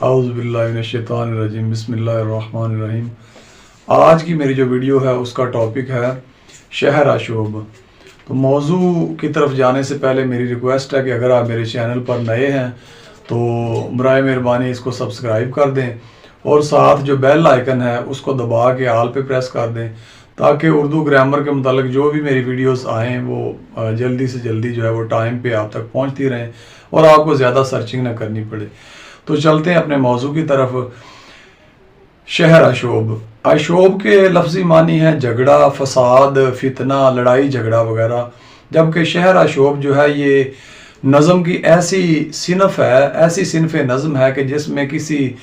اعوذ باللہ من الشیطان الرجیم بسم اللہ الرحمن الرحیم۔ آج کی میری جو ویڈیو ہے اس کا ٹاپک ہے شہر آشوب۔ تو موضوع کی طرف جانے سے پہلے میری ریکویسٹ ہے کہ اگر آپ میرے چینل پر نئے ہیں تو برائے مہربانی اس کو سبسکرائب کر دیں اور ساتھ جو بیل آئیکن ہے اس کو دبا کے آل پہ پریس کر دیں تاکہ اردو گرامر کے متعلق جو بھی میری ویڈیوز آئیں وہ جلدی سے جلدی جو ہے وہ ٹائم پہ آپ تک پہنچتی رہیں اور آپ کو زیادہ سرچنگ نہ کرنی پڑے۔ تو چلتے ہیں اپنے موضوع کی طرف۔ شہر آشوب۔ آشوب کے لفظی معنی ہے جھگڑا، فساد، فتنہ، لڑائی جھگڑا وغیرہ، جبکہ شہر آشوب جو ہے یہ نظم کی ایسی صنف نظم ہے کہ جس میں کسی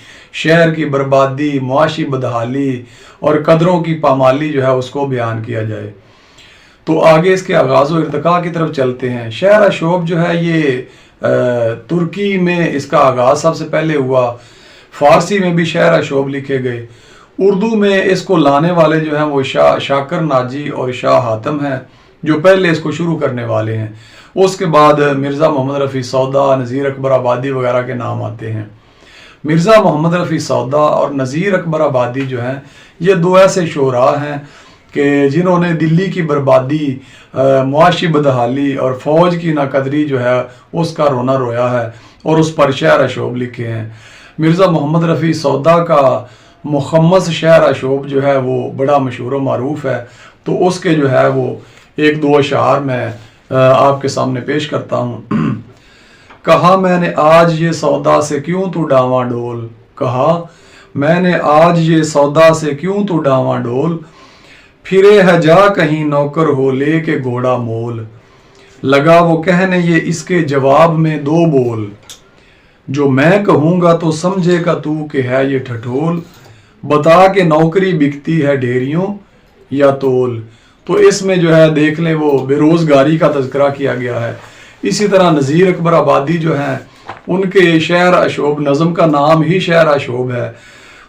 شہر کی بربادی، معاشی بدحالی اور قدروں کی پامالی جو ہے اس کو بیان کیا جائے۔ تو آگے اس کے آغاز و ارتقاء کی طرف چلتے ہیں۔ شہر آشوب جو ہے یہ ترکی میں اس کا آغاز سب سے پہلے ہوا، فارسی میں بھی شہر آشوب لکھے گئے، اردو میں اس کو لانے والے جو ہیں وہ شاکر ناجی اور شاہ حاتم ہیں جو پہلے اس کو شروع کرنے والے ہیں۔ اس کے بعد مرزا محمد رفیع سودا، نذیر اکبر آبادی وغیرہ کے نام آتے ہیں۔ مرزا محمد رفیع سودا اور نذیر اکبر آبادی جو ہیں یہ دو ایسے شعراء ہیں کہ جنہوں نے دلی کی بربادی، معاشی بدحالی اور فوج کی ناقدری جو ہے اس کا رونا رویا ہے اور اس پر شہر آشوب لکھے ہیں۔ مرزا محمد رفیع سودا کا مخمس شہر آشوب جو ہے وہ بڑا مشہور و معروف ہے، تو اس کے جو ہے وہ ایک دو اشعار میں آپ کے سامنے پیش کرتا ہوں۔ کہا میں نے آج یہ سودا سے کیوں تو ڈاواں ڈول، کہا میں نے آج یہ سودا سے کیوں تو ڈاواں ڈول، پھرے ہے جا کہیں نوکر ہو لے کے گھوڑا مول، لگا وہ کہنے یہ اس کے جواب میں دو بول، جو میں کہوں گا تو سمجھے گا تو کہ ہے یہ ٹھٹول، بتا کہ نوکری بکتی ہے ڈھیریوں یا تول۔ تو اس میں جو ہے دیکھ لیں وہ بے روزگاری کا تذکرہ کیا گیا ہے۔ اسی طرح نذیر اکبر آبادی جو ہیں ان کے شہر آشوب، نظم کا نام ہی شہر آشوب ہے،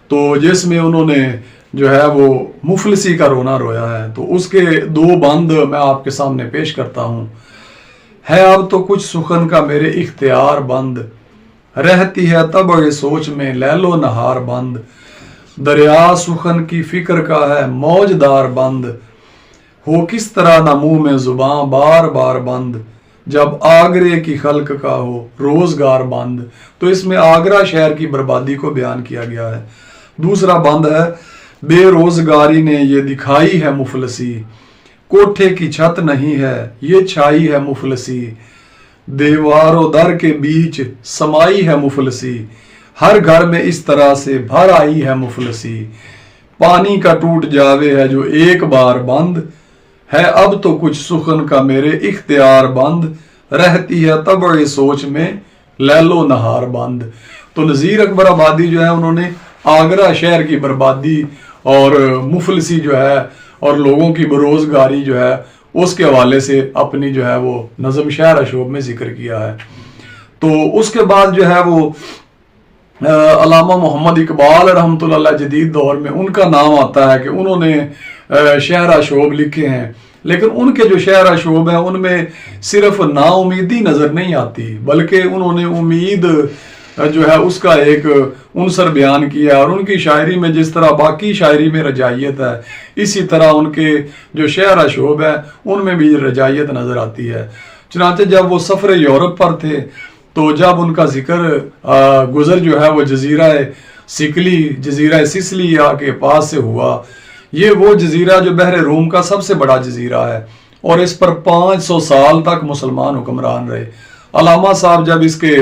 تو جس میں انہوں نے جو ہے وہ مفلسی کا رونا رویا ہے۔ تو اس کے دو بند میں آپ کے سامنے پیش کرتا ہوں۔ ہے اب تو کچھ سخن کا میرے اختیار بند، رہتی ہے طبع سوچ میں لیل و نہار بند، دریا سخن کی فکر کا ہے موجدار بند، ہو کس طرح نہ منہ میں زباں بار بار بند، جب آگرے کی خلق کا ہو روزگار بند۔ تو اس میں آگرہ شہر کی بربادی کو بیان کیا گیا ہے۔ دوسرا بند ہے بے روزگاری نے یہ دکھائی ہے مفلسی، کوٹھے کی چھت نہیں ہے یہ چھائی ہے مفلسی، دیوار و در کے بیچ سمائی ہے مفلسی، ہر گھر میں اس طرح سے بھر آئی ہے مفلسی، پانی کا ٹوٹ جاوے ہے جو ایک بار بند، ہے اب تو کچھ سخن کا میرے اختیار بند، رہتی ہے طبع سوچ میں لیل و نہار بند۔ تو نذیر اکبر آبادی جو ہے انہوں نے آگرہ شہر کی بربادی اور مفلسی جو ہے اور لوگوں کی بروزگاری جو ہے اس کے حوالے سے اپنی جو ہے وہ نظم شہر آشوب میں ذکر کیا ہے۔ تو اس کے بعد جو ہے وہ علامہ محمد اقبال رحمۃ اللہ علیہ جدید دور میں ان کا نام آتا ہے کہ انہوں نے شہر آشوب لکھے ہیں، لیکن ان کے جو شہر آشوب ہیں ان میں صرف نا امیدی نظر نہیں آتی بلکہ انہوں نے امید جو ہے اس کا ایک عنصر بیان کیا، اور ان کی شاعری میں جس طرح باقی شاعری میں رجائیت ہے اسی طرح ان کے جو شہر آشوب ہے ان میں بھی رجائیت نظر آتی ہے۔ چنانچہ جب وہ سفر یورپ پر تھے تو جب ان کا ذکر گزر جو ہے وہ جزیرہ سسلی کے پاس سے ہوا، یہ وہ جزیرہ جو بحر روم کا سب سے بڑا جزیرہ ہے اور اس پر 500 سال تک مسلمان حکمران رہے۔ علامہ صاحب جب اس کے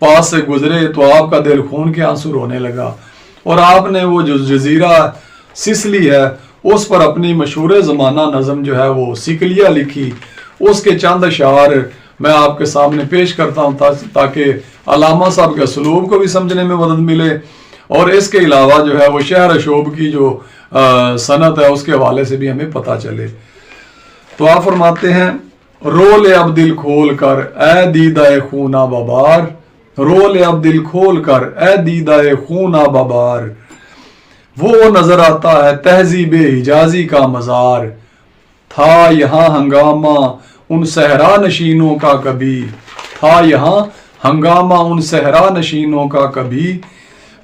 پاس سے گزرے تو آپ کا دل خون کے آنسو رونے لگا، اور آپ نے وہ جو جزیرہ سسلی ہے اس پر اپنی مشہور زمانہ نظم جو ہے وہ سکلیہ لکھی۔ اس کے چند اشعار میں آپ کے سامنے پیش کرتا ہوں تاکہ علامہ صاحب کے اسلوب کو بھی سمجھنے میں مدد ملے، اور اس کے علاوہ جو ہے وہ شہر آشوب کی جو صنعت ہے اس کے حوالے سے بھی ہمیں پتہ چلے۔ تو آپ فرماتے ہیں رو لے اب دل کھول کر اے دیدہ خونہ ببار، رو لے اب دل کھول کر اے دیدہ خونہ ببار، وہ نظر آتا ہے تہذیب حجازی کا مزار، تھا یہاں ہنگامہ ان صحرا نشینوں کا کبھی، تھا یہاں ہنگامہ ان صحرا نشینوں کا کبھی،